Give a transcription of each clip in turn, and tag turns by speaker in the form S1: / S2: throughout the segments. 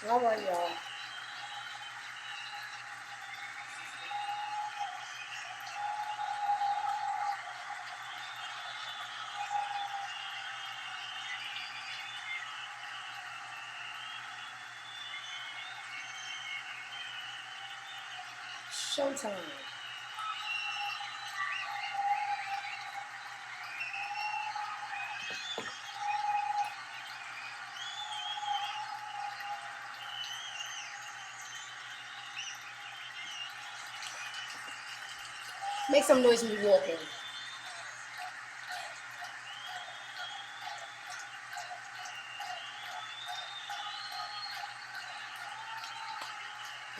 S1: All right, y'all. Showtime. Make some noise when you walk in.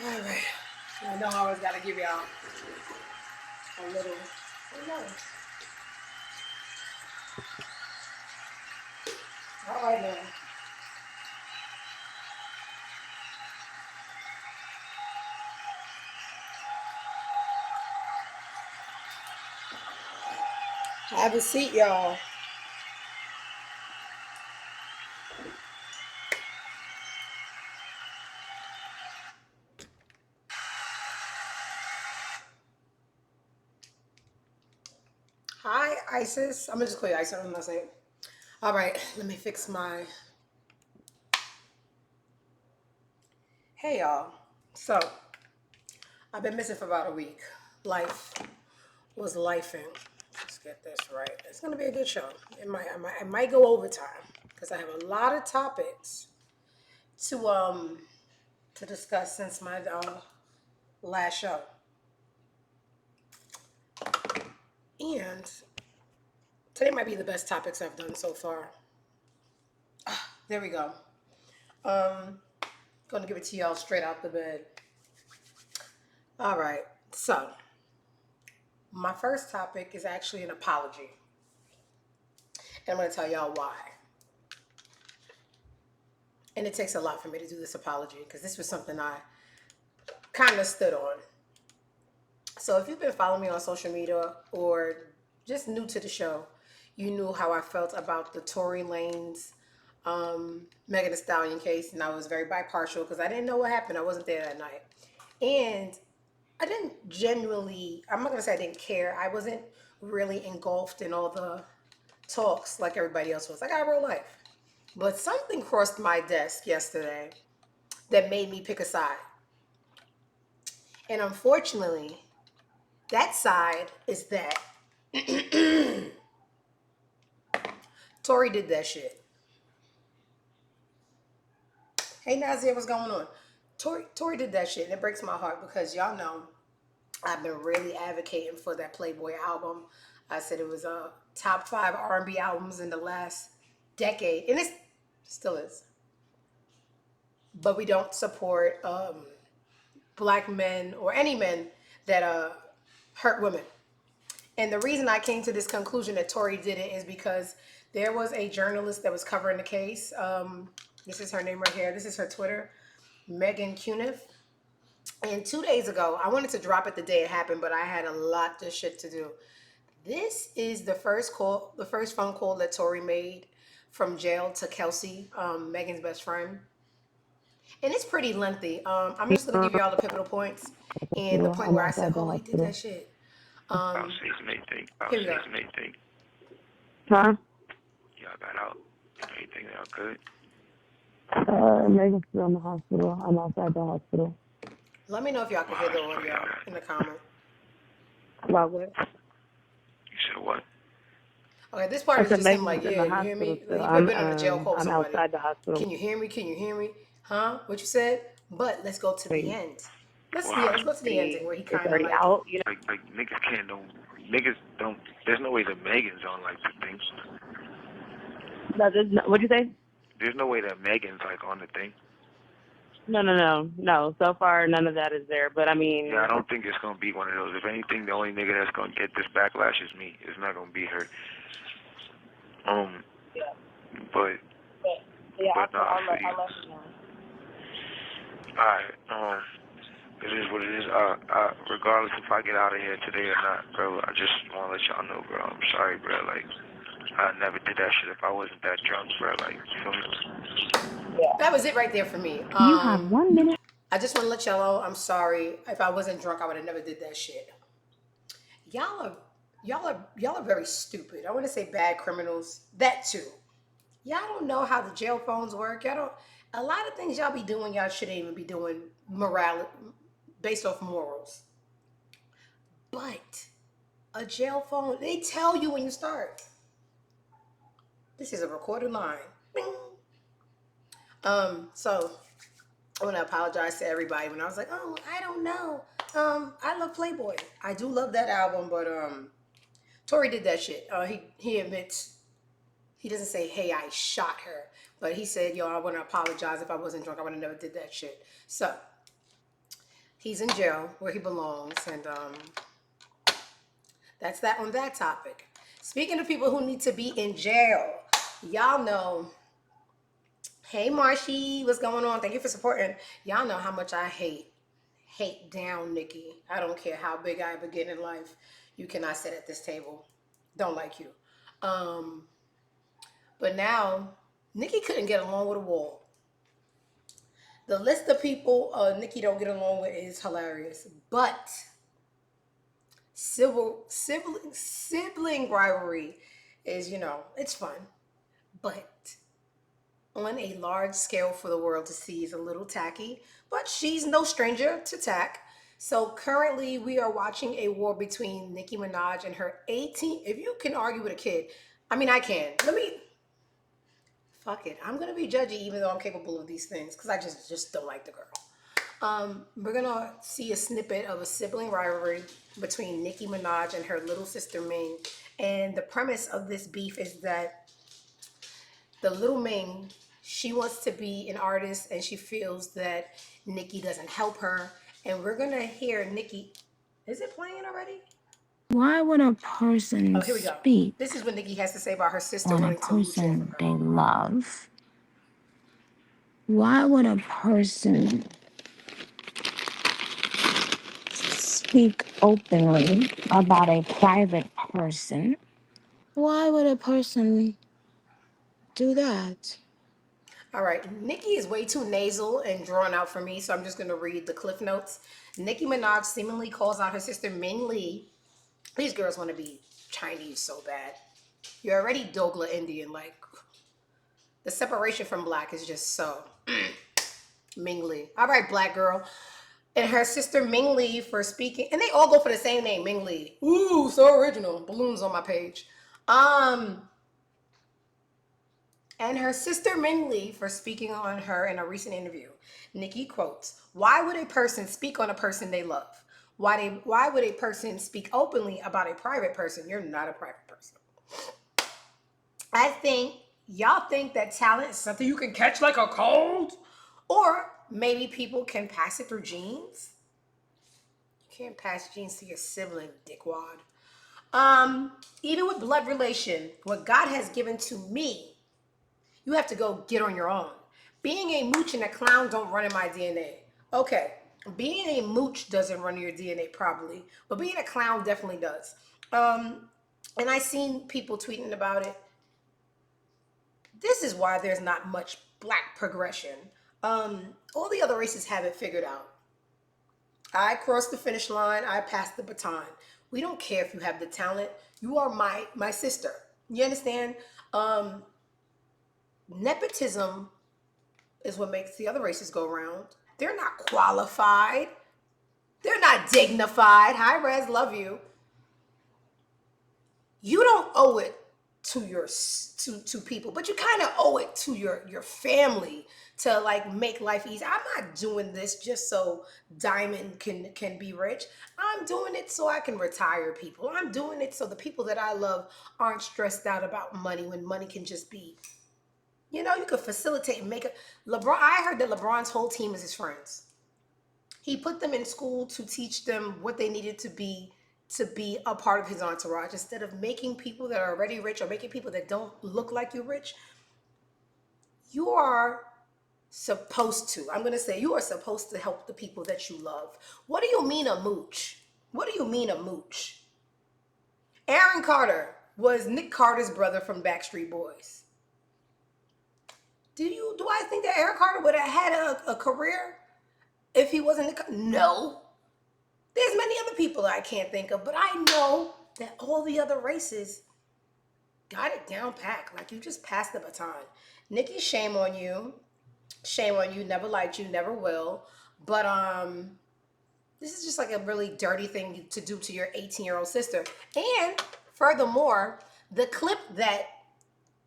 S1: All right. I know I always got to give y'all a little. Oh, no. All right, now. Have a seat, y'all. Hi, Isis. I'm gonna just call you Isis. I'm not saying. All right, let me fix my. Hey, y'all. So, I've been missing for about a week. Life was lifing. Let's get this right. It's gonna be a good show. It might go overtime because I have a lot of topics to discuss since my last show. And today might be the best topics I've done so far. There we go. Gonna give it to y'all straight out the bed. All right. So, my first topic is actually an apology. And I'm gonna tell y'all why. And it takes a lot for me to do this apology because this was something I kind of stood on. So if you've been following me on social media or just new to the show, you knew how I felt about the Tory Lanez Megan Thee Stallion case, and I was very bipartial because I didn't know what happened. I wasn't there that night. And I didn't genuinely, I'm not going to say I didn't care. I wasn't really engulfed in all the talks like everybody else was. I got a real life. But something crossed my desk yesterday that made me pick a side. And unfortunately, that side is that Tory did that shit. Hey Nazia, what's going on? Tory did that shit, and it breaks my heart because y'all know I've been really advocating for that Playboy album. I said it was a top 5 R&B albums in the last decade, and it still is. But we don't support black men or any men that hurt women. And the reason I came to this conclusion that Tory did it is because there was a journalist that was covering the case. This is her name right here. This is her Twitter, Megan Cuniff. And 2 days ago, I wanted to drop it the day it happened, but I had a lot of shit to do. This is the first phone call that Tory made from jail to Kelsey, Megan's best friend. And it's pretty lengthy. I'm just gonna give you all the pivotal points and the point where I said, "Oh, he did that shit."
S2: About 6 and 8
S1: Here we go.
S2: 8.
S3: Huh?
S2: Y'all got out. Everything y'all good?
S3: Megan's still in the hospital. I'm outside the hospital.
S1: Let me know if y'all can hear the audio in the comment.
S3: About what?
S2: You said what?
S1: Okay, this part
S3: I
S1: is
S3: said
S1: just him
S3: Megan's
S1: like,
S3: in
S1: yeah,
S3: the
S1: you hear
S3: hospital
S1: me?
S3: still.
S1: Like, he could have been on a jail call with
S3: I'm
S1: somebody.
S3: outside the hospital.
S1: Can you hear me? Can you hear me? Huh? What you said? But let's go to the
S3: Wait,
S1: end. Let's
S2: Well,
S1: go to the ending where he
S3: it's
S1: kind of
S3: already
S1: like,
S3: out, you know?
S2: like niggas can't niggas don't. There's no way that Megan's on like the thing.
S3: No, there's no, what'd you say?
S2: There's no way that Megan's like on the thing.
S3: No. So far, none of that is there. But I mean,
S2: Yeah, I don't think it's gonna be one of those. If anything, the only nigga that's gonna get this backlash is me. It's not gonna be her.
S3: yeah,
S2: But
S3: yeah,
S2: no,
S3: I'll
S2: I
S3: let
S2: see.
S3: you know.
S2: Alright, it is what it is. Regardless if I get out of here today or not, bro, I just wanna let y'all know, bro. I'm sorry, bro. Like, I never did that shit if I wasn't that drunk, bro. Like, you feel me?
S1: That was it right there for me.
S3: You have 1 minute.
S1: I just want to let y'all know I'm sorry. If I wasn't drunk, I would have never did that shit. Y'all are y'all are very stupid. I want to say bad criminals. That too. Y'all don't know how the jail phones work. Y'all don't. A lot of things y'all be doing, y'all shouldn't even be doing morality based off morals. But a jail phone, they tell you when you start. This is a recorded line. Bing. So I want to apologize to everybody when I was like, oh, I don't know. I love Playboy. I do love that album, but Tory did that shit. He admits he doesn't say, hey, I shot her, but he said, yo, I want to apologize if I wasn't drunk. I would have never did that shit. So he's in jail where he belongs, and that's that on that topic. Speaking of people who need to be in jail, y'all know. Hey, Marshy, what's going on? Thank you for supporting. Y'all know how much I hate down Nicki. I don't care how big I ever get in life. You cannot sit at this table. Don't like you. But now, Nicki couldn't get along with a wall. The list of people Nicki don't get along with is hilarious. But sibling rivalry is, it's fun. But on a large scale for the world to see is a little tacky, but she's no stranger to tack. So currently we are watching a war between Nicki Minaj and her 18. If you can argue with a kid, I mean, I can. Fuck it. I'm going to be judgy even though I'm capable of these things because I just don't like the girl. We're going to see a snippet of a sibling rivalry between Nicki Minaj and her little sister Ming. And the premise of this beef is that the little Ming, she wants to be an artist and she feels that Nicki doesn't help her. And we're going to hear Nicki. Is it playing already?
S3: Why would a person
S1: Here we go.
S3: speak
S1: This is what Nicki has to say about her sister
S3: on a
S1: wanting to mooch off of
S3: person
S1: her.
S3: they love? Why would a person speak openly about a private person? Why would a person do that?
S1: All right, Nicki is way too nasal and drawn out for me, so I'm just going to read the cliff notes. Nicki Minaj seemingly calls out her sister Ming Lee. These girls want to be Chinese so bad. You're already Dogla Indian. Like, the separation from black is just so Ming Lee. All right, black girl. And her sister Ming Lee for speaking. And they all go for the same name, Ming Lee. Ooh, so original. Balloons on my page. And her sister Ming Lee for speaking on her in a recent interview. Nicki quotes, why would a person speak on a person they love? Why would a person speak openly about a private person? You're not a private person. I think y'all think that talent is something you can catch like a cold? Or maybe people can pass it through genes? You can't pass genes to your sibling, dickwad. Even with blood relation, what God has given to me, you have to go get on your own. Being a mooch and a clown don't run in my DNA. Okay, being a mooch doesn't run in your DNA probably, but being a clown definitely does. And I seen people tweeting about it. This is why there's not much black progression. All the other races have it figured out. I crossed the finish line. I passed the baton. We don't care if you have the talent. You are my sister. You understand? Nepotism is what makes the other races go around. They're not qualified. They're not dignified. Hi, Rez, love you. You don't owe it to your to people, but you kind of owe it to your family to like make life easy. I'm not doing this just so Diamond can be rich. I'm doing it so I can retire people. I'm doing it so the people that I love aren't stressed out about money when money can just be, you could facilitate and make it. LeBron, I heard that LeBron's whole team is his friends. He put them in school to teach them what they needed to be a part of his entourage instead of making people that are already rich or making people that don't look like you're rich. You are supposed to, I'm going to say, you are supposed to help the people that you love. What do you mean a mooch? What do you mean a mooch? Aaron Carter was Nick Carter's brother from Backstreet Boys. Do I think that Eric Carter would have had a career if he wasn't? No. There's many other people that I can't think of, but I know that all the other races got it down pack. Like, you just passed the baton. Nicki, shame on you. Shame on you. Never liked you. Never will. But this is just like a really dirty thing to do to your 18-year-old sister. And furthermore, the clip that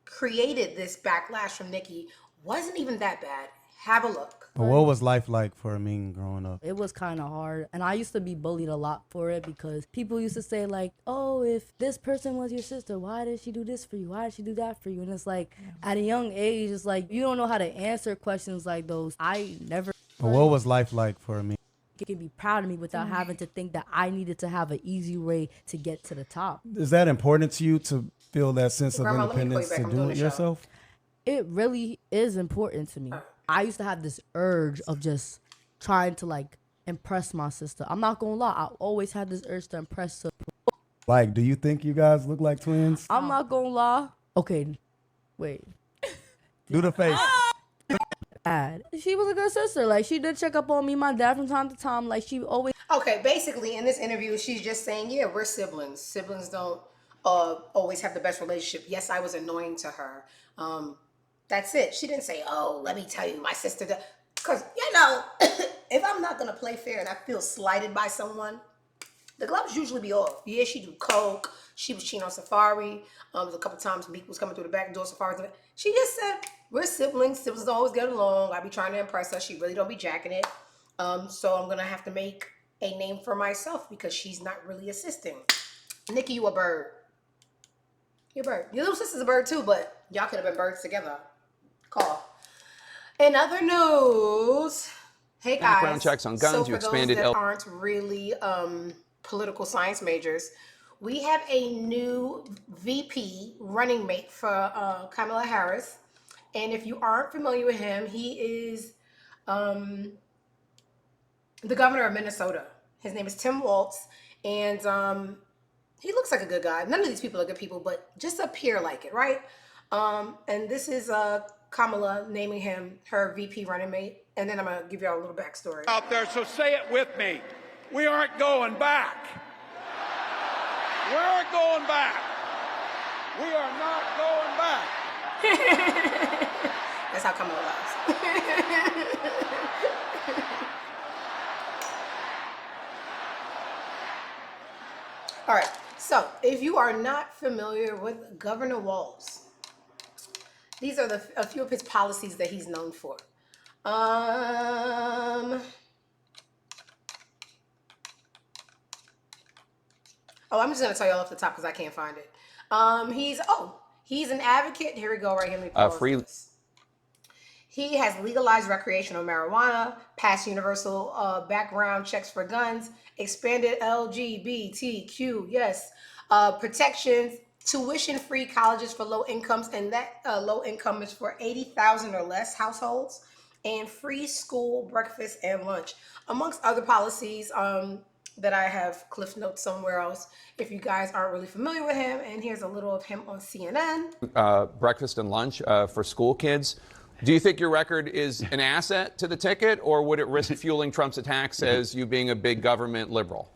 S1: created this backlash from Nicki wasn't even that bad. Have a look.
S4: What was life like for Amin growing up?
S5: It was kind of hard, and I used to be bullied a lot for it because people used to say like, oh, if this person was your sister, why did she do this for you? Why did she do that for you? And it's like, at a young age, it's like, you don't know how to answer questions like those. I never...
S4: But what was life like for Amin?
S5: You can be proud of me without having to think that I needed to have an easy way to get to the top.
S4: Is that important to you to feel that sense of
S1: Grandma, let me call you
S4: independence
S1: back.
S4: to
S1: I'm
S4: do
S1: doing
S4: it
S1: the show.
S4: yourself?
S5: It really is important to me. I used to have this urge of just trying to like impress my sister. I'm not gonna lie, I always had this urge to impress her.
S4: Like, do you think you guys look like twins?
S5: I'm not gonna lie. Okay, wait.
S4: Do the face.
S5: Bad. She was a good sister. Like, she did check up on me, my dad, from time to time. Like, she always...
S1: Okay, basically in this interview, she's just saying, yeah, we're siblings. Siblings don't always have the best relationship. Yes, I was annoying to her. That's it. She didn't say, oh, let me tell you, my sister. Because, you know, if I'm not going to play fair and I feel slighted by someone, the gloves usually be off. Yeah, she do coke. She was cheating on Safari. There was a couple times Meek was coming through the back door. Safari. She just said, we're siblings. Siblings don't always get along. I be trying to impress her. She really don't be jacking it. So I'm going to have to make a name for myself because she's not really assisting. Nicki, you a bird. You're a bird. Your little sister's a bird too, but y'all could have been birds together. Call. In other news, hey guys.
S6: Background checks on guns.
S1: So
S6: You
S1: for
S6: expanded
S1: those that aren't really political science majors, we have a new VP running mate for Kamala Harris. And if you aren't familiar with him, he is the governor of Minnesota. His name is Tim Walz. And he looks like a good guy. None of these people are good people, but just appear like it, right? And this is Kamala naming him her VP running mate. And then I'm going to give y'all a little backstory.
S7: Out there, so say it with me. We aren't going back. We aren't going back. We are not going back.
S1: That's how Kamala laughs. All right. So if you are not familiar with Governor Walz, these are a few of his policies that he's known for. I'm just gonna tell y'all off the top because I can't find it. He's an advocate. Here we go, right here. Let me pause this. He has legalized recreational marijuana, passed universal background checks for guns, expanded LGBTQ, yes, protections, tuition-free colleges for low incomes, and that low income is for 80,000 or less households, and free school breakfast and lunch, amongst other policies that I have cliff notes somewhere else if you guys aren't really familiar with him. And here's a little of him on CNN.
S6: Breakfast and lunch for school kids. Do you think your record is an asset to the ticket, or would it risk fueling Trump's attacks as you being a big government liberal?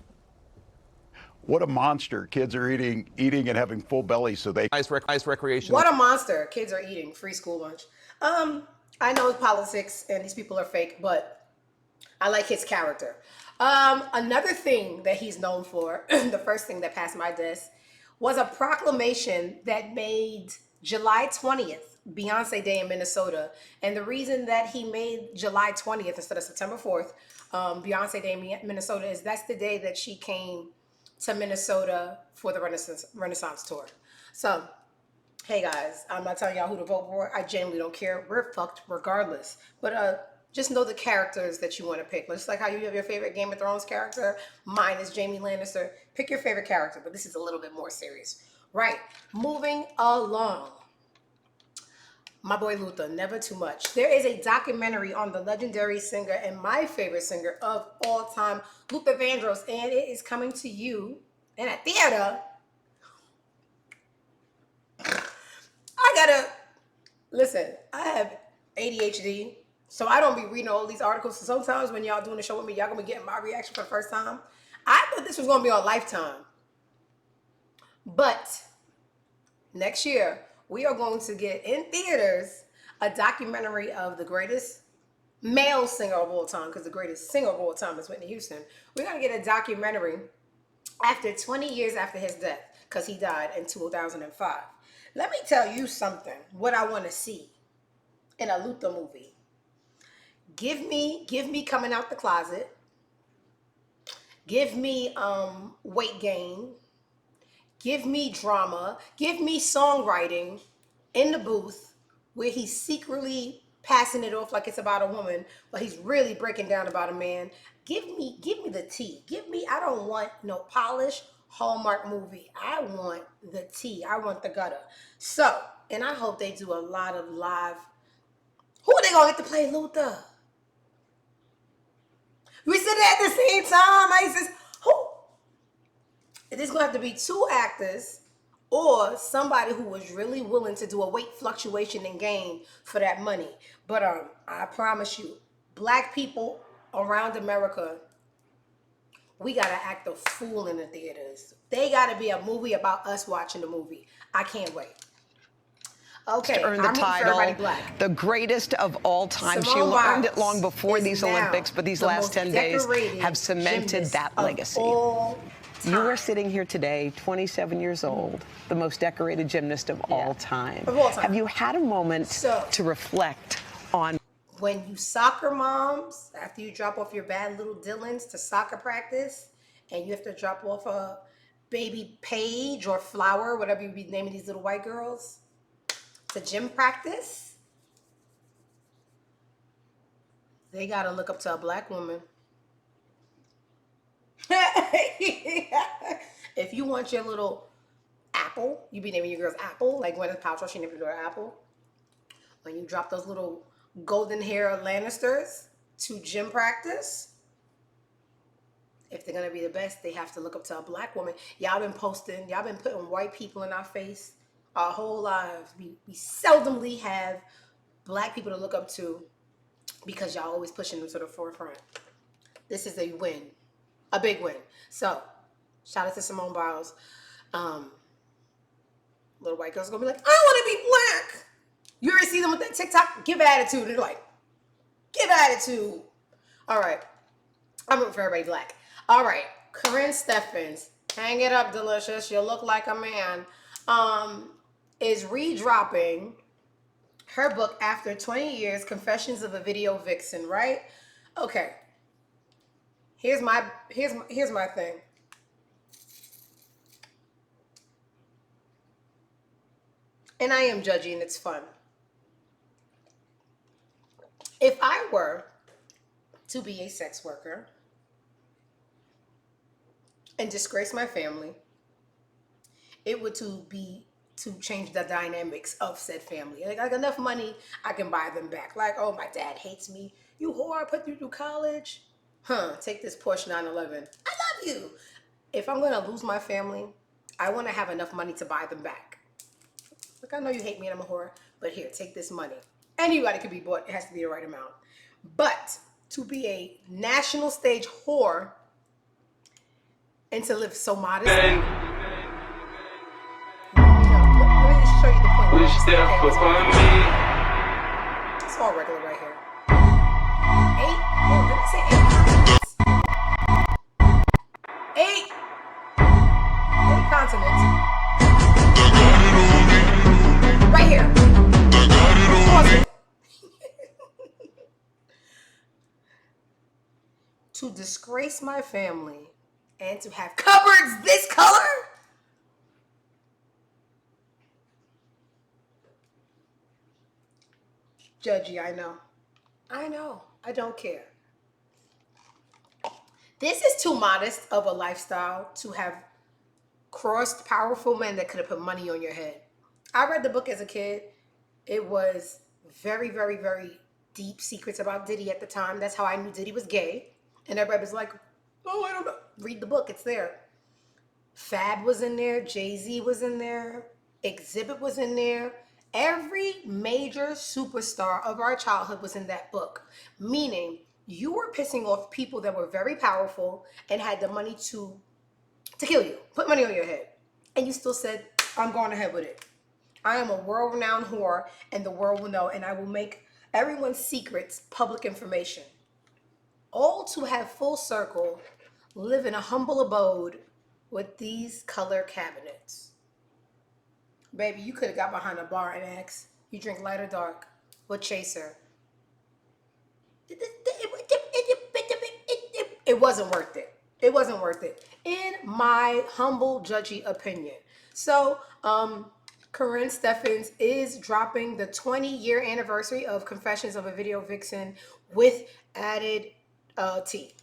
S8: What a monster. Kids are eating and having full bellies so they...
S6: Recreation.
S1: What a monster. Kids are eating free school lunch. I know it's politics and these people are fake, but I like his character. Another thing that he's known for, the first thing that passed my desk, was a proclamation that made July 20th Beyonce Day in Minnesota. And the reason that he made July 20th instead of September 4th, Beyonce Day in Minnesota, is that's the day that she came to Minnesota for the Renaissance tour. So, hey guys, I'm not telling y'all who to vote for. I genuinely don't care. We're fucked regardless. But just know the characters that you want to pick. Just like how you have your favorite Game of Thrones character. Mine is Jaime Lannister. Pick your favorite character, but this is a little bit more serious. Right, moving along. My boy Luther, Never Too Much. There is a documentary on the legendary singer and my favorite singer of all time, Luther Vandross, and it is coming to you in a theater. Listen, I have ADHD. So I don't be reading all these articles. So sometimes when y'all doing the show with me, y'all gonna be getting my reaction for the first time. I thought this was gonna be on Lifetime. But next year, we are going to get in theaters a documentary of the greatest male singer of all time, because the greatest singer of all time is Whitney Houston. We're going to get a documentary after 20 years after his death, because he died in 2005. Let me tell you something, what I want to see in a Luther movie. Give me coming out the closet. Give me weight gain. Give me drama. Give me songwriting in the booth where he's secretly passing it off like it's about a woman, but he's really breaking down about a man. Give me the tea. I don't want no polished Hallmark movie. I want the tea. I want the gutter. So, and I hope they do a lot of live. Who are they gonna get to play Luther? We said it at the same time. I says, who? There's gonna have to be 2 actors or somebody who was really willing to do a weight fluctuation and gain for that money. But I promise you, black people around America, we gotta act a fool in the theaters. They gotta be a movie about us watching the movie. I can't wait. Okay,
S9: to earn the
S1: I'm rooting for
S9: title,
S1: everybody black.
S9: the greatest of all time.
S1: Simone
S9: She earned it
S1: Biles
S9: long before
S1: is
S9: these
S1: now
S9: Olympics, but these
S1: the
S9: last
S1: most
S9: 10 days
S1: decorated
S9: have cemented
S1: gymnast
S9: that
S1: of
S9: legacy.
S1: all time.
S9: You are sitting here today, 27 years old, the most decorated gymnast of all time.
S1: Of all time.
S9: Have you had a moment
S1: So-
S9: to reflect on
S1: When you soccer moms, after you drop off your bad little Dylans to soccer practice, and you have to drop off a baby Paige or Flower, whatever you be naming these little white girls, to gym practice, they gotta look up to a black woman. If you want your little Apple, you be naming your girls Apple, like Gwyneth Paltrow, she named her daughter Apple. When you drop those little golden hair Lannisters to gym practice, if they're gonna be the best, they have to look up to a black woman. Y'all been posting, y'all been putting white people in our face our whole lives. We seldomly have black people to look up to because y'all always pushing them to the forefront. This is a win, a big win. So, shout out to Simone Biles. Little white girls gonna be like, I want to be black. You ever see them with that TikTok? Give attitude. They're like, give attitude. All right. I'm rooting for everybody black. All right. Corinne Steffens, hang it up, delicious. You look like a man. Is redropping her book after 20 years, Confessions of a Video Vixen, right? Okay. Here's my thing. And I am judgy and it's fun. If I were to be a sex worker and disgrace my family, it would be to change the dynamics of said family. Like enough money, I can buy them back. Like, oh, my dad hates me. You whore, I put you through college. Take this Porsche 911. I love you. If I'm gonna lose my family, I wanna have enough money to buy them back. Like, I know you hate me and I'm a whore, but here, take this money. Anybody could be bought, it has to be the right amount. But to be a national stage whore and to live so modestly. Let me just show you the point. It's all regular right here. 8 continents. Right here. Pause it. To disgrace my family and to have cupboards this color? Judgy, I know. I don't care. This is too modest of a lifestyle to have crossed powerful men that could have put money on your head. I read the book as a kid. It was very, very, very deep secrets about Diddy at the time. That's how I knew Diddy was gay. And everybody was like, oh, I don't know. Read the book. It's there. Fab was in there. Jay-Z was in there. Exhibit was in there. Every major superstar of our childhood was in that book, meaning you were pissing off people that were very powerful and had the money to kill you, put money on your head. And you still said, I'm going ahead with it. I am a world-renowned whore, and the world will know, and I will make everyone's secrets public information. All to have full circle, live in a humble abode with these color cabinets. Baby, you could have got behind a bar and asked, you drink light or dark? What chaser? It wasn't worth it. It wasn't worth it, in my humble, judgy opinion. So, Corinne Steffens is dropping the 20-year anniversary of Confessions of a Video Vixen with added tea.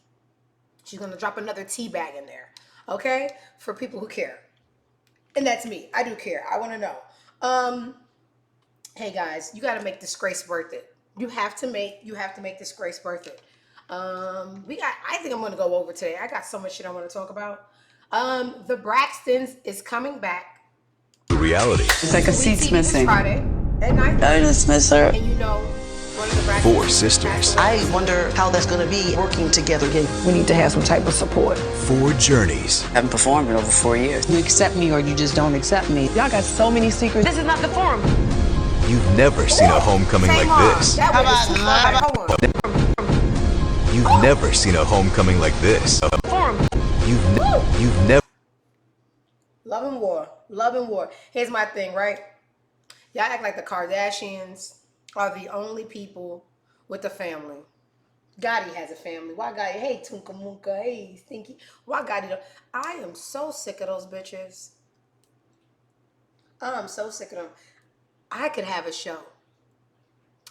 S1: She's going to drop another tea bag in there, okay? For people who care. And that's me. I do care. I want to know. Hey guys, you got to make Disgrace worth it. You have to make Disgrace worth it. I think I'm going to go over today. I got so much shit I want to talk about. The Braxtons is coming back.
S10: Reality.
S9: It's like a seat's missing.
S1: Friday at 9:30.
S9: I just miss her.
S1: And you know, one of the Braxtons.
S10: 4 sisters.
S11: I wonder how that's going to be working together again. We need to have some type of support.
S10: 4 journeys.
S9: I haven't performed in over 4 years. You accept me or you just don't accept me. Y'all got so many secrets. This is not the forum.
S10: You've never seen a homecoming like this. You've never seen a homecoming like this. You've never.
S1: Love and war. Love and war. Here's my thing, right? Y'all act like the Kardashians are the only people with a family. Gotti has a family. Why Gotti? Hey, Tunka Munka. Hey, Stinky. Why Gotti? I am so sick of those bitches. I'm so sick of them. I could have a show.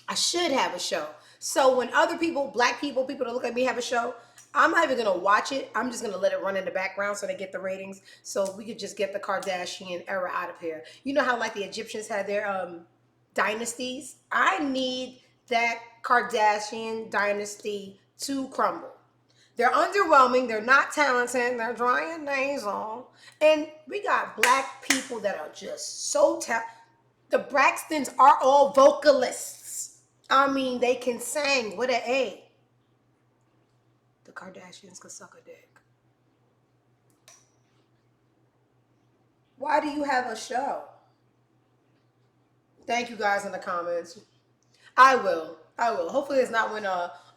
S1: I should have a show. So when other people, black people, people that look like me have a show, I'm not even going to watch it. I'm just going to let it run in the background so they get the ratings. So we could just get the Kardashian era out of here. You know how like the Egyptians had their dynasties? I need that Kardashian dynasty to crumble. They're underwhelming. They're not talented. They're dry and nasal. And we got black people that are just so talented. The Braxtons are all vocalists. I mean, they can sing with an A. The Kardashians could suck a dick. Why do you have a show? Thank you guys in the comments. I will. Hopefully it's not when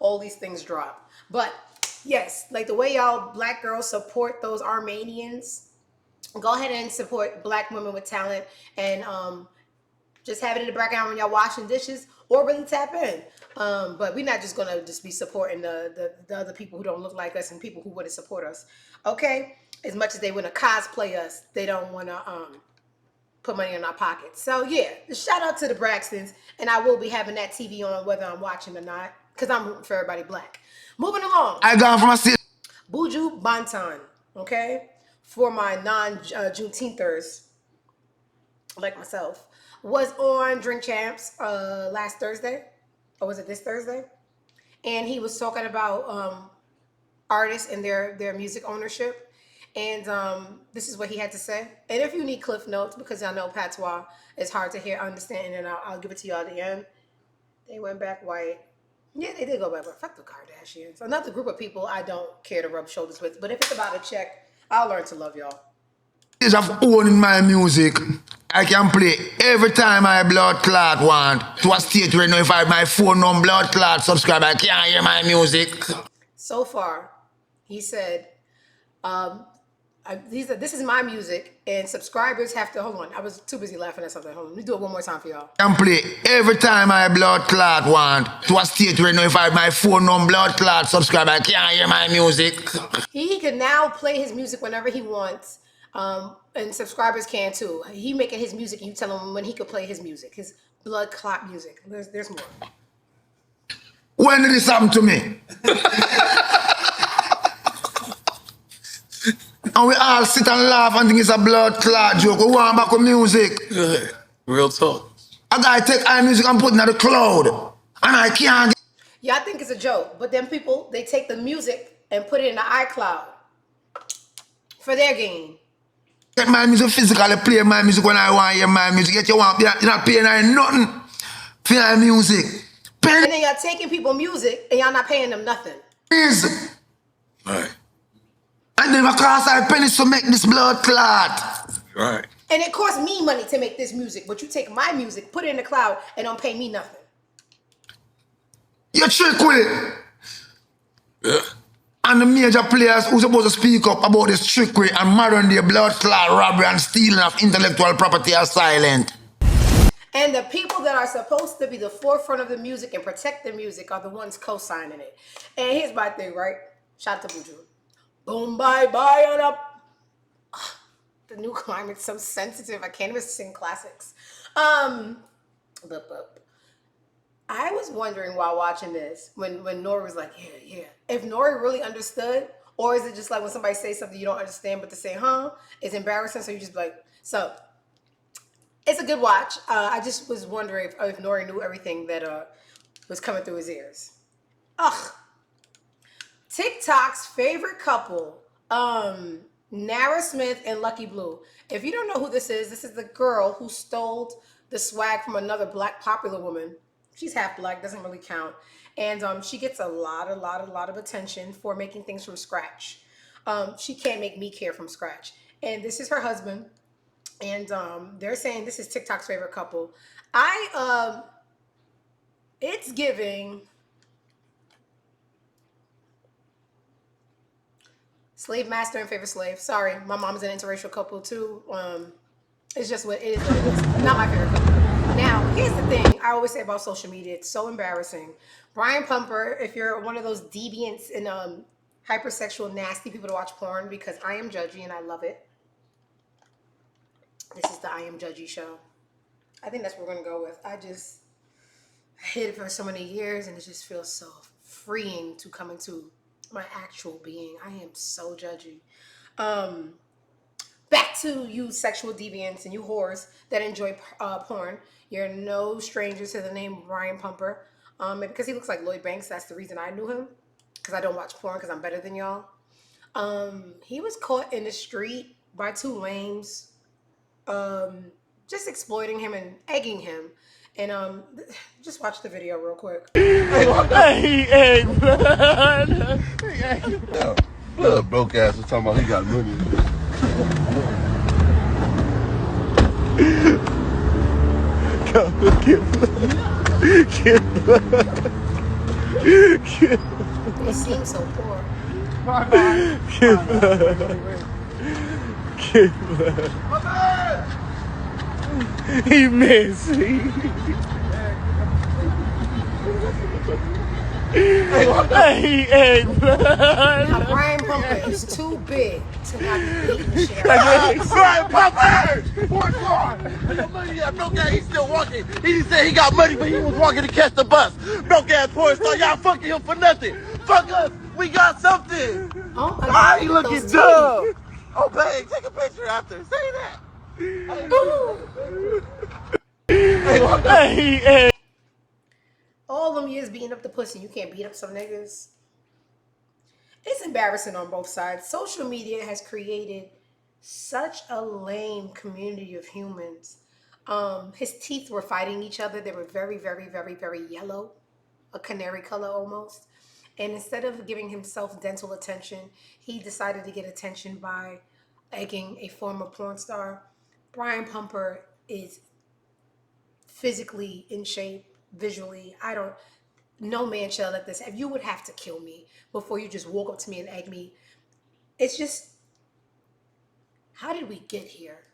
S1: all these things drop. But yes, like the way y'all black girls support those Armenians, go ahead and support black women with talent and just have it in the background when y'all washing dishes or really tap in. But we're not just gonna just be supporting the other people who don't look like us and people who wouldn't support us. Okay? As much as they want to cosplay us, they don't want to put money in our pockets. So yeah, shout out to the Braxtons, and I will be having that TV on whether I'm watching or not, because I'm rooting for everybody black. Moving along.
S12: I got from a city.
S1: Buju Banton, okay? For my non-Juneteenthers, like myself, was on Drink Champs last Thursday. Or was it this Thursday? And he was talking about artists and their music ownership. And this is what he had to say. And if you need cliff notes, because I know patois is hard to hear, understand, and I'll give it to you all at the end. They went back white. Yeah, they did go back white. Fuck the Kardashians. Another group of people I don't care to rub shoulders with. But if it's about a check, I'll learn to love y'all.
S12: Of owning my music, I can play every time I blood clot want. To a state where if I have my phone on blood clot subscribe, I can't hear my music.
S1: So far, he said, this is my music, and subscribers have to, hold on, I was too busy laughing at something. Hold on, let me do it one more time for y'all.
S12: I can play every time I blood clot want. To a state where if I have my phone on blood clot subscribe, I can't hear my music.
S1: He can now play his music whenever he wants. And subscribers can too. He making his music, and you tell him when he could play his music, his blood clot music. There's more.
S12: When did this happen to me? And we all sit and laugh and think it's a blood clot joke. We want back with music.
S13: Real talk.
S12: I gotta take our music and put it in the cloud. And I can't.
S1: Yeah, I think it's a joke. But then people, they take the music and put it in the iCloud for their gain.
S12: Get my music physically, play my music when I want to hear my music. Yet you're not paying her nothing for your music.
S1: And then y'all taking people music and y'all not paying them nothing.
S12: Right. And then I cost her pennies to make this blood clot.
S8: Right.
S1: And it costs me money to make this music, but you take my music, put it in the cloud, and don't pay me nothing.
S12: You trick with it. Yeah. And the major players who supposed to speak up about this trickery and modern day blood clot robbery and stealing of intellectual property are silent.
S1: And the people that are supposed to be the forefront of the music and protect the music are the ones co-signing it. And here's my thing, right? Shout out to Buju. Boom, bye, bye, and up. The new climate's so sensitive. I can't even sing classics. I was wondering while watching this, when Nori was like, yeah. If Nori really understood, or is it just like when somebody says something you don't understand, but to say, it's embarrassing, so you just be like, so. It's a good watch. I just was wondering if Nori knew everything that was coming through his ears. Ugh. TikTok's favorite couple, Nara Smith and Lucky Blue. If you don't know who this is the girl who stole the swag from another black popular woman. She's half black, doesn't really count. And she gets a lot of attention for making things from scratch. She can't make me care from scratch. And this is her husband. And they're saying this is TikTok's favorite couple. It's giving slave master and favorite slave. Sorry, my mom's an interracial couple too. It's just what it is. Not my favorite couple. Now, here's the thing I always say about social media. It's so embarrassing. Brian Pumper, if you're one of those deviants and hypersexual, nasty people to watch porn, because I am judgy and I love it. This is the I Am Judgy show. I think that's what we're going to go with. I hid it for so many years, and it just feels so freeing to come into my actual being. I am so judgy. Back to you sexual deviants and you whores that enjoy porn. You're no stranger to the name Brian Pumper. Because he looks like Lloyd Banks, that's the reason I knew him. Because I don't watch porn because I'm better than y'all. He was caught in the street by two lames. Just exploiting him and egging him. And just watch the video real quick.
S14: Hey, blood. Blood broke ass was talking about he got money. Get blood.
S1: He seems so poor.
S14: Get blood. Get blood. He messy. Hey, blood.
S1: Now, Brian Pumper is too big to not be beating the shit out of him.
S14: Brian Pumper! What's wrong? Broke ass, he's still walking. He said he got money, but he was walking to catch the bus. Broke ass porn star, y'all fucking him for nothing. Fuck us, we got something.
S1: Oh,
S14: he looking dumb. Oh, babe, take a picture after. Say that. Hey.
S1: All them years beating up the pussy, you can't beat up some niggas. It's embarrassing on both sides. Social media has created such a lame community of humans. His teeth were fighting each other. They were very, very, very, very yellow, a canary color almost. And instead of giving himself dental attention, he decided to get attention by egging a former porn star. Brian Pumper is physically in shape, visually. No man shall let this have. You would have to kill me before you just walk up to me and egg me. It's just, how did we get here?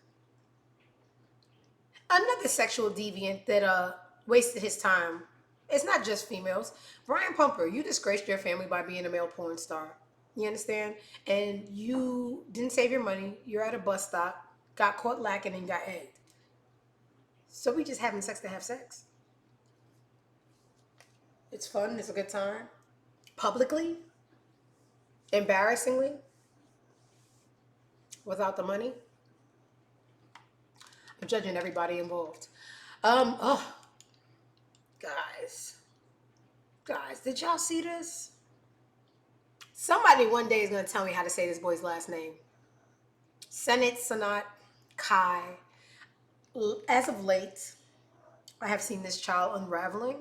S1: Another sexual deviant that wasted his time. It's not just females. Brian Pumper, you disgraced your family by being a male porn star. You understand? And you didn't save your money. You're at a bus stop, got caught lacking, and got egged. So we just having sex to have sex. It's fun. It's a good time. Publicly, embarrassingly, without the money. I'm judging everybody involved. Guys, did y'all see this? Somebody one day is gonna tell me how to say this boy's last name. Cenat, Kai. As of late, I have seen this child unraveling.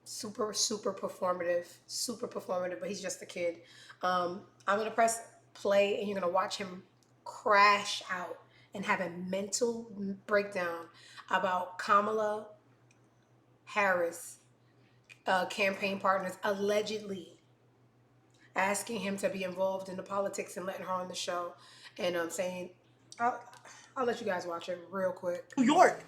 S1: Super, super performative, but he's just a kid. I'm gonna press play and you're gonna watch him crash out and have a mental breakdown about Kamala Harris campaign partners allegedly asking him to be involved in the politics and letting her on the show, and saying, I'll let you guys watch it real quick.
S15: New York.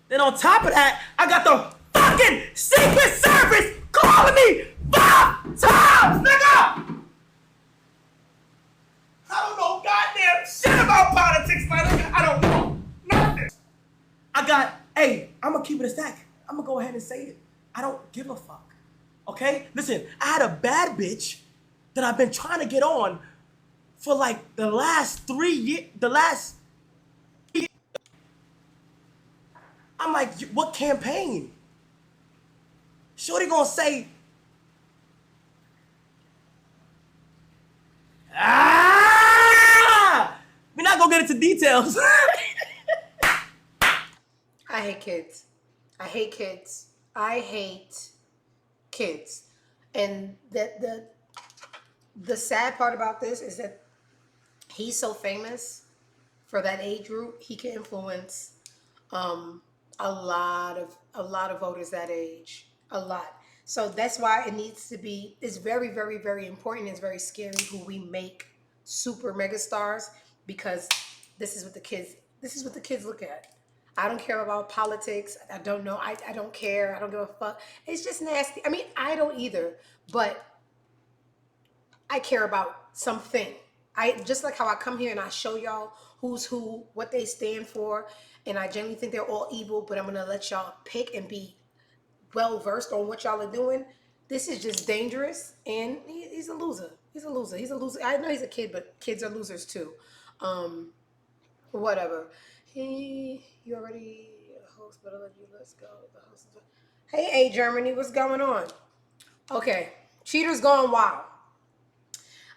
S15: Then on top of that, I got the fucking Secret Service calling me 5 times, nigga! I don't know goddamn shit about politics, my nigga. I don't know nothing. Hey, I'm gonna keep it a stack. I'm gonna go ahead and say it. I don't give a fuck. Okay? Listen, I had a bad bitch that I've been trying to get on for like the last 3 years. I'm like, what campaign? Shorty gonna say, we're not gonna get into details.
S1: I hate kids. I hate kids. I hate kids. And the sad part about this is that he's so famous for that age group. He can influence a lot of voters that age. A lot. So that's why it needs to be, it's very, very, very important. It's very scary who we make super mega stars, because this is what the kids look at. I don't care about politics. I don't know. I don't care. I don't give a fuck. It's just nasty. I mean, I don't either, but I care about something. I just like how I come here and I show y'all who's who, what they stand for, and I genuinely think they're all evil, but I'm gonna let y'all pick and be well versed on what y'all are doing. This is just dangerous, and he's a loser. He's a loser. He's a loser. I know he's a kid, but kids are losers too. Whatever. You already host, but I'll let you. Let's go. The host. Hey, Germany, what's going on? Okay, cheaters going wild.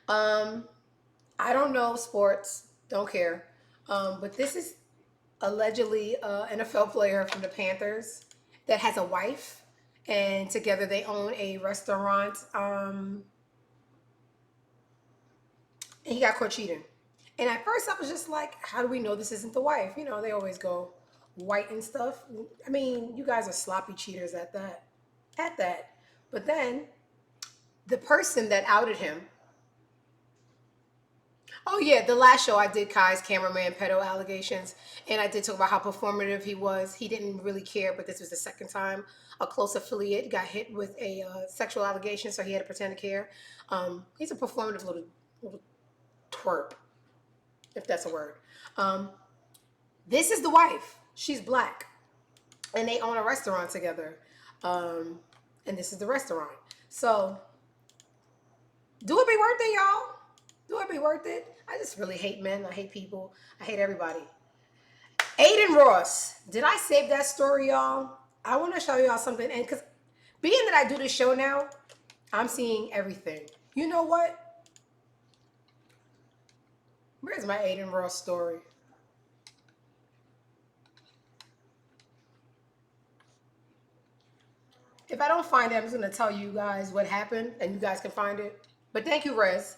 S1: I don't know sports, don't care. But this is allegedly an NFL player from the Panthers that has a wife, and together they own a restaurant. And he got caught cheating. And at first I was just like, how do we know this isn't the wife? You know, they always go white and stuff. I mean, you guys are sloppy cheaters at that. But then the person that outed him, oh yeah, the last show I did Kai's cameraman pedo allegations, and I did talk about how performative he was. He didn't really care, but this was the second time a close affiliate got hit with a sexual allegation, so he had to pretend to care. He's a performative little twerp, if that's a word. This is the wife. She's black, and they own a restaurant together. And this is the restaurant. So do it be worth it, y'all? Do it be worth it? I just really hate men. I hate people. I hate everybody. Aiden Ross. Did I save that story, y'all? I want to show y'all something. And because being that I do this show now, I'm seeing everything. You know what? Where's my Aiden Ross story? If I don't find it, I'm just going to tell you guys what happened, and you guys can find it. But thank you, Rez.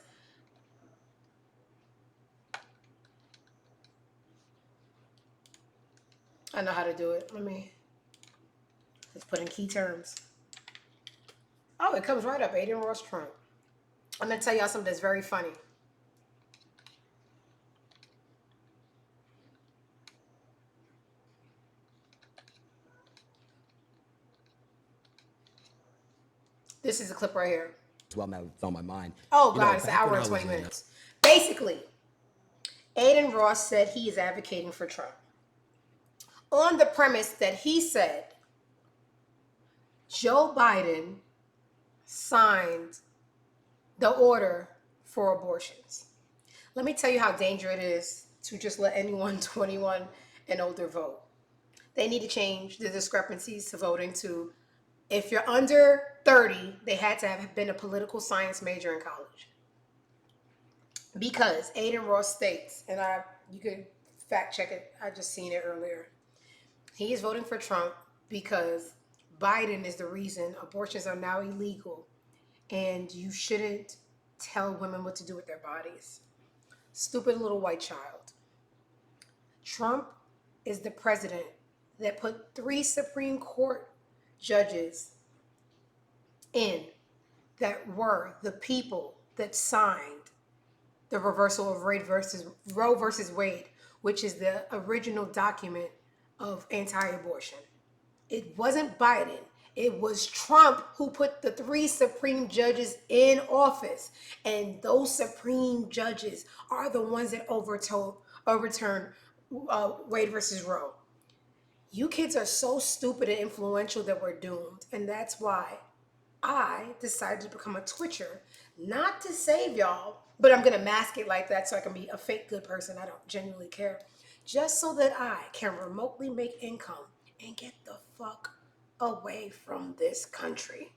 S1: I know how to do it. Let me just put in key terms. Oh, it comes right up. Aiden Ross Trump. I'm going to tell y'all something that's very funny. This is a clip right here.
S16: Well, now it's on my mind.
S1: Oh, God, it's an hour and 20 minutes. Basically, Aiden Ross said he is advocating for Trump on the premise that he said Joe Biden signed the order for abortions. Let me tell you how dangerous it is to just let anyone 21 and older vote. They need to change the discrepancies to voting to, if you're under 30, they had to have been a political science major in college. Because Aiden Ross states, and you could fact check it, I just seen it earlier. He is voting for Trump because Biden is the reason abortions are now illegal and you shouldn't tell women what to do with their bodies. Stupid little white child. Trump is the president that put 3 Supreme Court judges in that were the people that signed the reversal of Roe versus Wade, which is the original document of anti-abortion. It wasn't Biden. It was Trump who put the 3 Supreme judges in office. And those Supreme judges are the ones that overturned Wade versus Roe. You kids are so stupid and influential that we're doomed. And that's why I decided to become a Twitcher, not to save y'all, but I'm going to mask it like that so I can be a fake good person. I don't genuinely care. Just so that I can remotely make income and get the fuck away from this country.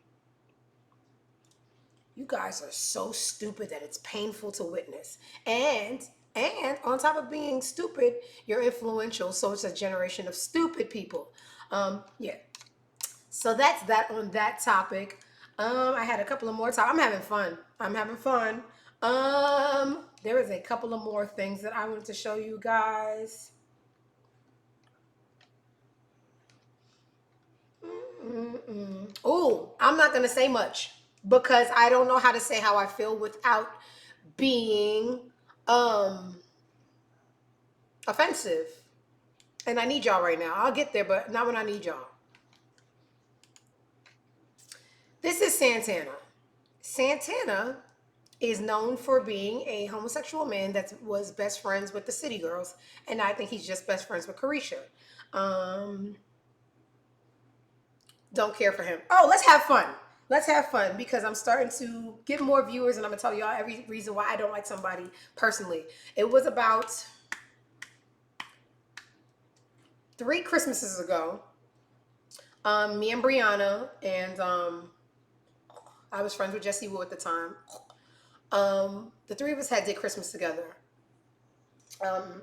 S1: You guys are so stupid that it's painful to witness. And on top of being stupid, you're influential. So it's a generation of stupid people. Yeah. So that's that on that topic. I had a couple of more topics. I'm having fun. There is a couple of more things that I wanted to show you guys. Oh, I'm not going to say much because I don't know how to say how I feel without being offensive. And I need y'all right now. I'll get there, but not when I need y'all. This is Santana. Santana is known for being a homosexual man that was best friends with the City Girls. And I think he's just best friends with Carisha. Don't care for him. Oh, let's have fun. Let's have fun because I'm starting to get more viewers and I'm going to tell y'all every reason why I don't like somebody personally. It was about 3 Christmases ago. Me and Brianna and I was friends with Jesse Wu at the time. The 3 of us did Christmas together.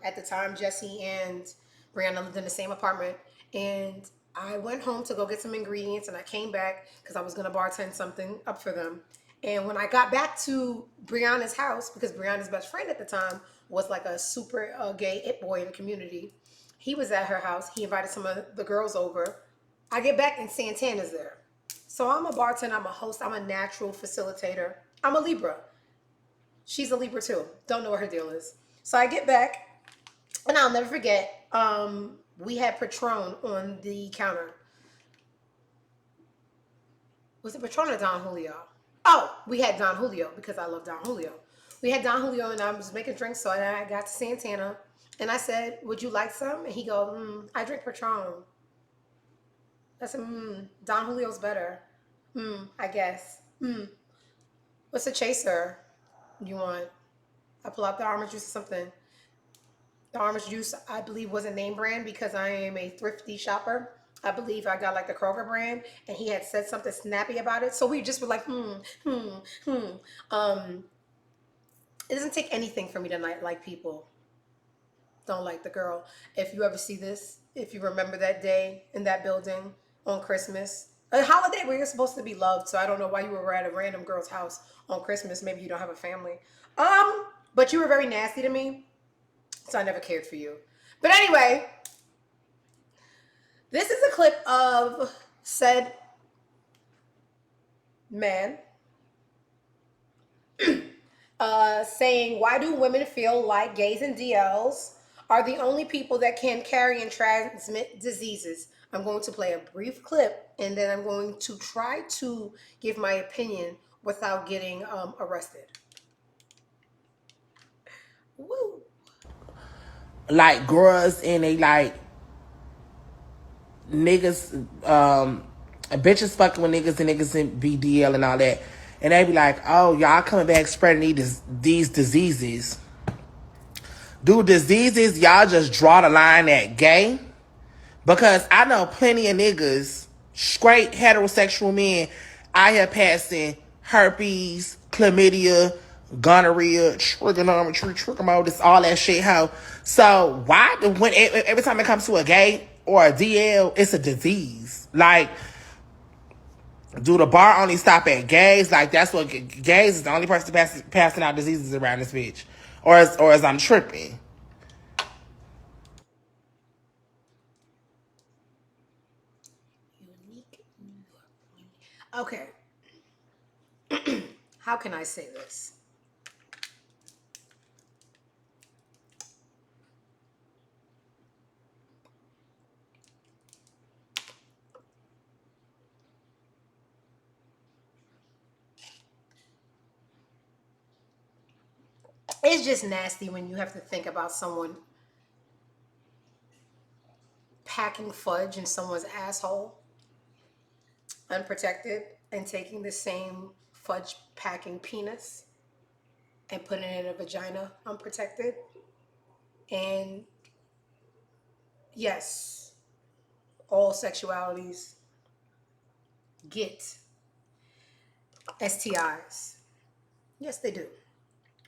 S1: At the time, Jesse and Brianna lived in the same apartment. And I went home to go get some ingredients and I came back because I was going to bartend something up for them. And when I got back to Brianna's house, because Brianna's best friend at the time was like a super gay it boy in the community, he was at her house. He invited some of the girls over. I get back and Santana's there. So I'm a bartender, I'm a host, I'm a natural facilitator. I'm a Libra. She's a Libra too. Don't know what her deal is. So I get back and I'll never forget, we had Patron on the counter. Was it Patron or Don Julio? Oh, we had Don Julio because I love Don Julio. We had Don Julio and I was making drinks. So I got to Santana and I said, would you like some? And he go, I drink Patron. I said, Don Julio's better. I guess. What's a chaser you want? I pull out the orange juice or something. The orange juice, I believe, was a name brand because I am a thrifty shopper. I believe I got like the Kroger brand and he had said something snappy about it. So we just were like, It doesn't take anything for me to not like people. Don't like the girl. If you ever see this, if you remember that day in that building on Christmas, a holiday where you're supposed to be loved. So I don't know why you were at a random girl's house on Christmas. Maybe you don't have a family. But you were very nasty to me. So I never cared for you. But anyway, this is a clip of said man saying, why do women feel like gays and DLs are the only people that can carry and transmit diseases? I'm going to play a brief clip and then I'm going to try to give my opinion without getting arrested. Woo.
S16: Like girls and they like niggas, bitches fucking with niggas and niggas in BDL and all that. And they be like, oh, y'all coming back spreading these diseases. Do diseases, y'all just draw the line at gay? Because I know plenty of niggas, straight heterosexual men, out here passing herpes, chlamydia, gonorrhea, trigonometry, all that shit, how? So why when every time it comes to a gay or a DL, it's a disease? Like, do the bar only stop at gays? Like, that's what gays is the only person passing out diseases around this bitch, or as I'm tripping?
S1: Okay. How can I say this? It's just nasty when you have to think about someone packing fudge in someone's asshole unprotected and taking the same fudge packing penis and putting it in a vagina unprotected. And yes, all sexualities get STIs. Yes, they do.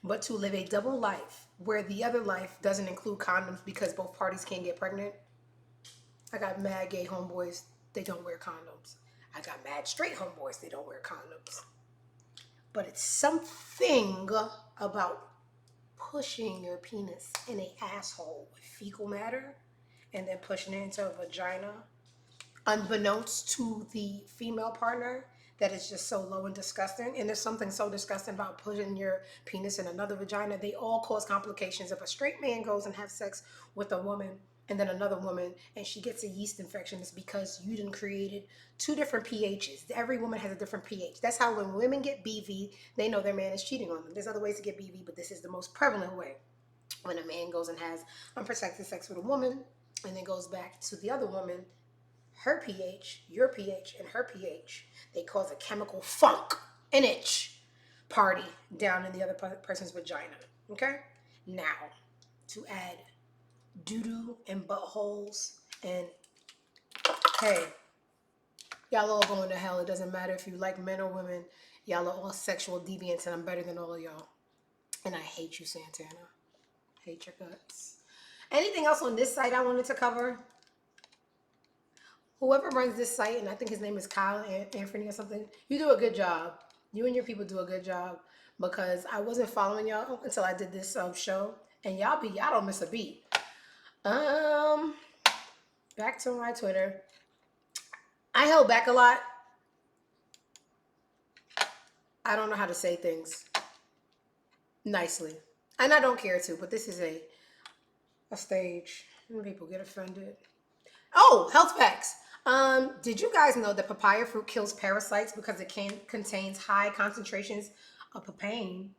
S1: But to live a double life where the other life doesn't include condoms because both parties can't get pregnant. I got mad gay homeboys, they don't wear condoms. I got mad straight homeboys, they don't wear condoms. But it's something about pushing your penis in an asshole with fecal matter and then pushing it into a vagina, unbeknownst to the female partner, that is just so low and disgusting. And there's something so disgusting about pushing your penis in another vagina. They all cause complications. If a straight man goes and have sex with a woman and then another woman and she gets a yeast infection, it's because you done created two different pHs. Every woman has a different pH. That's how when women get BV, they know their man is cheating on them. There's other ways to get BV, but this is the most prevalent way. When a man goes and has unprotected sex with a woman and then goes back to the other woman, her pH, your pH, and her pH, they cause a chemical funk, an itch party down in the other person's vagina. Okay? Now, to add doo-doo and buttholes, and hey, y'all all going to hell. It doesn't matter if you like men or women. Y'all are all sexual deviants, and I'm better than all of y'all. And I hate you, Santana. Hate your guts. Anything else on this site I wanted to cover? Whoever runs this site, and I think his name is Kyle Anthony or something, you do a good job. You and your people do a good job, because I wasn't following y'all until I did this show, and y'all don't miss a beat. Back to my Twitter. I held back a lot. I don't know how to say things nicely, and I don't care to, but this is a stage, and people get offended. Oh, health facts. Did you guys know that papaya fruit kills parasites because it contains high concentrations of papain?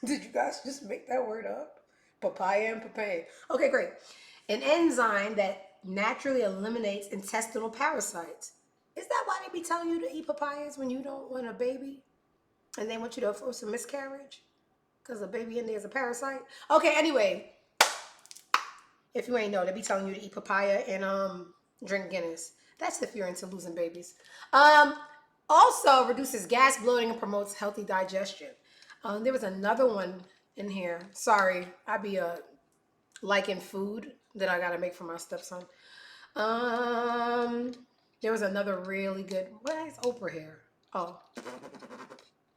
S1: Did you guys just make that word up? Papaya and papain. Okay, great. An enzyme that naturally eliminates intestinal parasites. Is that why they be telling you to eat papayas when you don't want a baby? And they want you to force a miscarriage? Because a baby in there is a parasite? Okay, anyway. If you ain't know, they be telling you to eat papaya and drink Guinness. That's if you're into losing babies. Also reduces gas, bloating, and promotes healthy digestion. There was another one in here. Sorry, I be liking food that I gotta make for my stepson. There was another really good. Why is Oprah here? Oh,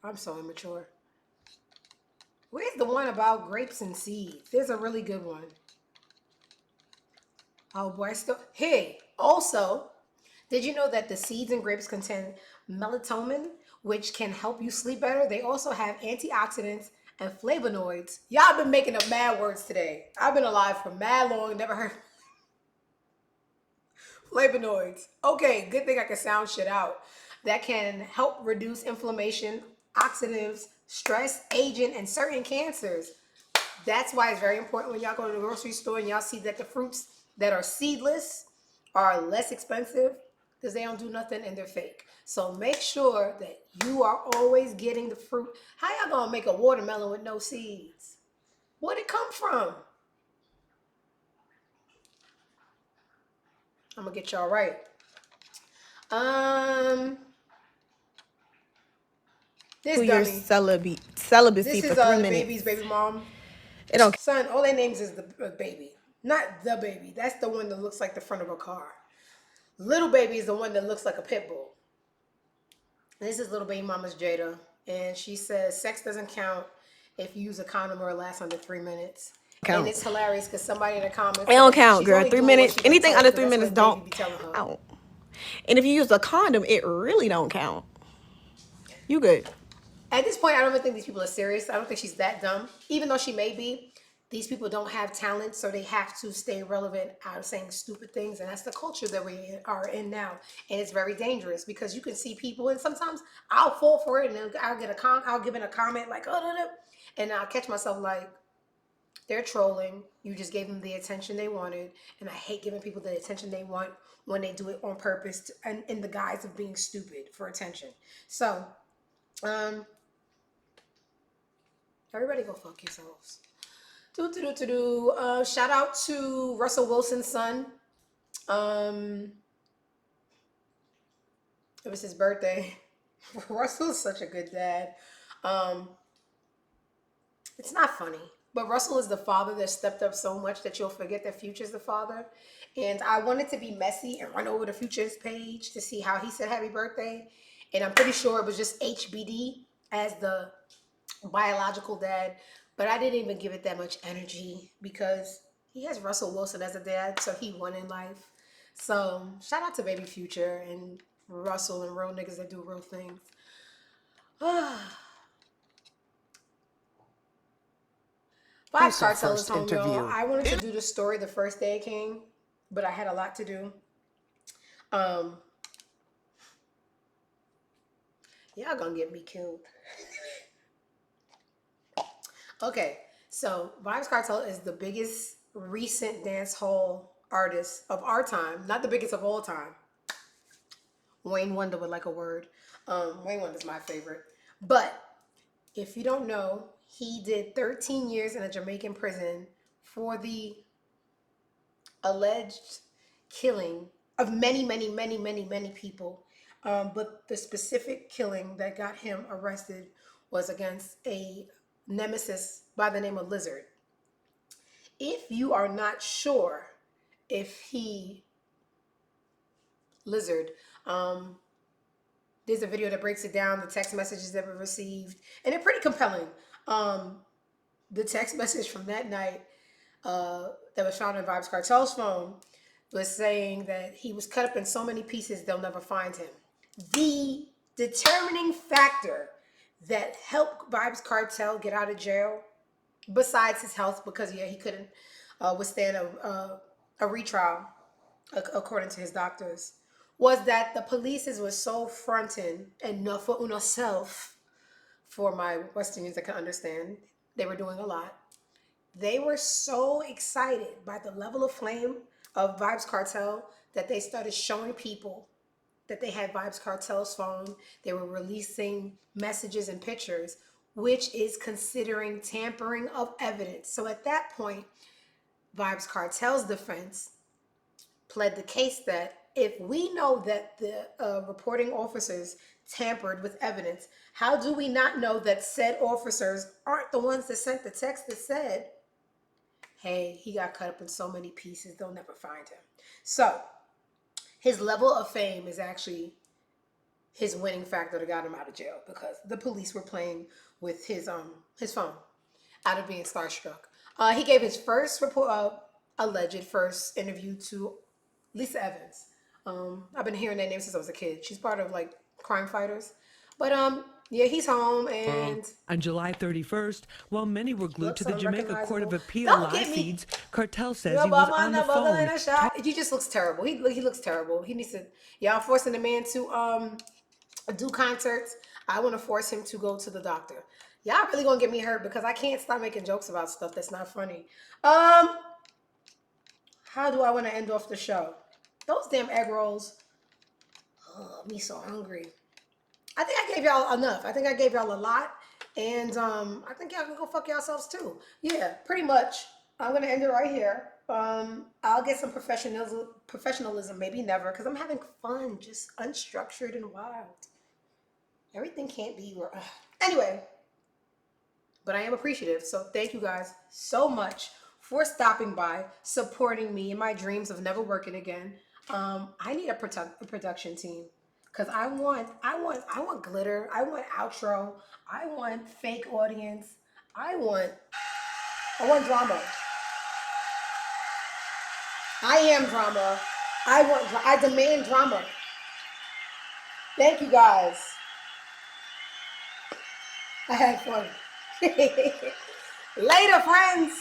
S1: I'm so immature. Where's the one about grapes and seeds? There's a really good one. Oh boy, hey, also, did you know that the seeds in grapes contain melatonin, which can help you sleep better? They also have antioxidants and flavonoids. Y'all been making up mad words today. I've been alive for mad long, never heard flavonoids. Okay, good thing I can sound shit out. That can help reduce inflammation, oxidatives, stress, aging, and certain cancers. That's why it's very important when y'all go to the grocery store and y'all see that the fruits that are seedless are less expensive, because they don't do nothing and they're fake. So make sure that you are always getting the fruit. How y'all gonna make a watermelon with no seeds? Where'd it come from? I'm gonna get y'all right. This
S17: who your
S1: dummy.
S17: celibacy
S1: This
S17: for
S1: is
S17: 3
S1: the
S17: minutes.
S1: baby's baby mom.
S17: It don't.
S1: Son, all their names is the baby. Not the baby. That's the one that looks like the front of a car. Little baby is the one that looks like a pit bull. This is little baby mama's Jada. And she says sex doesn't count if you use a condom or it lasts under 3 minutes.
S17: Count.
S1: And it's hilarious because somebody in the comments.
S17: It don't count,
S1: she's
S17: girl.
S1: only
S17: 3
S1: doing what
S17: minutes.
S1: she been
S17: Anything
S1: told,
S17: under
S1: so
S17: 3
S1: that's
S17: minutes
S1: what
S17: don't
S1: baby be telling her.
S17: count. And if you use a condom, it really don't count. You good.
S1: At this point, I don't even think these people are serious. I don't think she's that dumb. Even though she may be, these people don't have talent, so they have to stay relevant out of saying stupid things. And that's the culture that we are in now. And it's very dangerous because you can see people, and sometimes I'll fall for it, and then I'll give in a comment like, oh, and I'll catch myself like, they're trolling. You just gave them the attention they wanted. And I hate giving people the attention they want when they do it on purpose and in the guise of being stupid for attention. So, everybody go fuck yourselves. Shout out to Russell Wilson's son. It was his birthday. Russell's such a good dad. It's not funny, but Russell is the father that stepped up so much that you'll forget that Future's the father. And I wanted to be messy and run over to Future's page to see how he said happy birthday. And I'm pretty sure it was just HBD as the biological dad. But I didn't even give it that much energy because he has Russell Wilson as a dad, so he won in life. So shout out to baby Future and Russell and real niggas that do real things. Vybz Cartel is home, y'all. I wanted to do the story the first day it came, but I had a lot to do. Y'all gonna get me killed. Okay, so Vybz Cartel is the biggest recent dancehall artist of our time. Not the biggest of all time. Wayne Wonder would like a word. Wayne Wonder's my favorite. But if you don't know, he did 13 years in a Jamaican prison for the alleged killing of many people. But the specific killing that got him arrested was against a nemesis by the name of Lizard. If you are not sure if Lizard, there's a video that breaks it down, the text messages that were received, and they're pretty compelling. The text message from that night that was found on Vybz Cartel's phone was saying that he was cut up in so many pieces they'll never find him. The determining factor that helped Vybz Cartel get out of jail, besides his health, because he couldn't withstand a retrial, according to his doctors, was that the police was so fronting and no for uno self, for my Westerners that can understand, they were doing a lot. They were so excited by the level of flame of Vybz Cartel that they started showing people that they had Vybz Cartel's phone. They were releasing messages and pictures, which is considering tampering of evidence. So at that point, Vybz Cartel's defense pled the case that if we know that the reporting officers tampered with evidence, how do we not know that said officers aren't the ones that sent the text that said, hey, he got cut up in so many pieces, they'll never find him. So his level of fame is actually his winning factor that got him out of jail, because the police were playing with his phone out of being starstruck. He gave his first alleged first interview to Lisa Evans. I've been hearing that name since I was a kid. She's part of like Crime Fighters. But yeah, he's home. And
S18: on July 31st, while many were glued to the Jamaica Court of Appeal
S1: Don't
S18: live
S1: get me.
S18: feeds, Cartel says he was on the phone.
S1: He just looks terrible. He looks terrible. He needs to. Y'all forcing the man to do concerts. I want to force him to go to the doctor. Y'all really gonna get me hurt because I can't stop making jokes about stuff that's not funny. How do I want to end off the show? Those damn egg rolls. Oh, me so hungry. I think I gave y'all enough. I think I gave y'all a lot. And I think y'all can go fuck yourselves too. Yeah, pretty much. I'm going to end it right here. I'll get some professionalism, maybe never, because I'm having fun, just unstructured and wild. Everything can't be... Anyway, but I am appreciative. So thank you guys so much for stopping by, supporting me in my dreams of never working again. I need a production team because I want glitter. I want outro. I want fake audience. I want drama. I am drama. I demand drama. Thank you guys. I had fun. Later, friends.